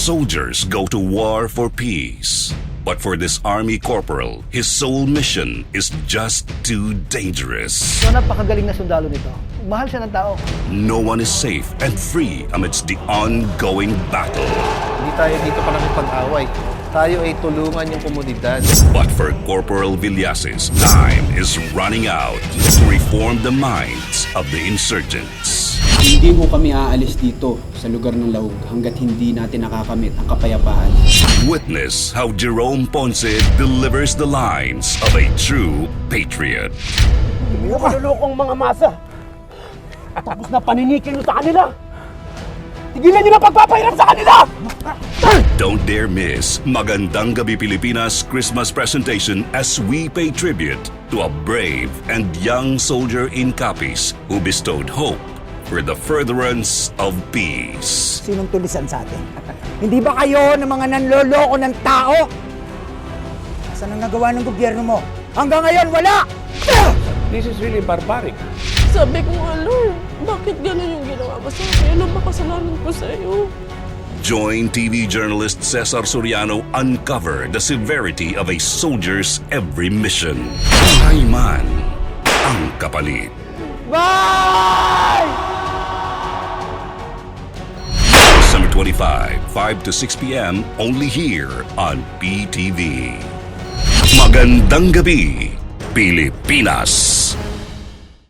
Soldiers go to war for peace. But for this army corporal, his sole mission is just too dangerous. So napakagaling na sundalo nito. Mahal siya ng tao. No one is safe and free amidst the ongoing battle. Hindi tayo dito para pag-away. Tayo ay tulungan yung komunidad. But for Corporal Villases, time is running out to reform the minds of the insurgents. Hindi ho kami aalis dito sa lugar ng Lahog hanggat hindi natin nakakamit ang kapayapaan. Witness how Jerome Ponce delivers the lines of a true patriot. Yung malulokong mga masa. Tapos na paninikin nyo sa kanila. Tigilan nyo na pagpapahirap sa kanila! Don't dare miss Magandang Gabi Pilipinas Christmas presentation as we pay tribute to a brave and young soldier in Capiz who bestowed hope for the furtherance of peace. Sinong tulisan sa atin? Hindi ba kayo ng mga nanloloko ng tao? Saan ang nagawa ng gobyerno mo? Hanggang ngayon, wala! This is really barbaric. Sabi ko nga, Lord, bakit gano'n yung ginawa mo sa akin? Ano ba kasalanan ko sa iyo? Join TV journalist Ceasar Soriano uncover the severity of a soldier's every mission. Buhay man ang kapalit. Bye! December 25, 5 to 6 p.m. only here on PTV. Magandang Gabi, Pilipinas!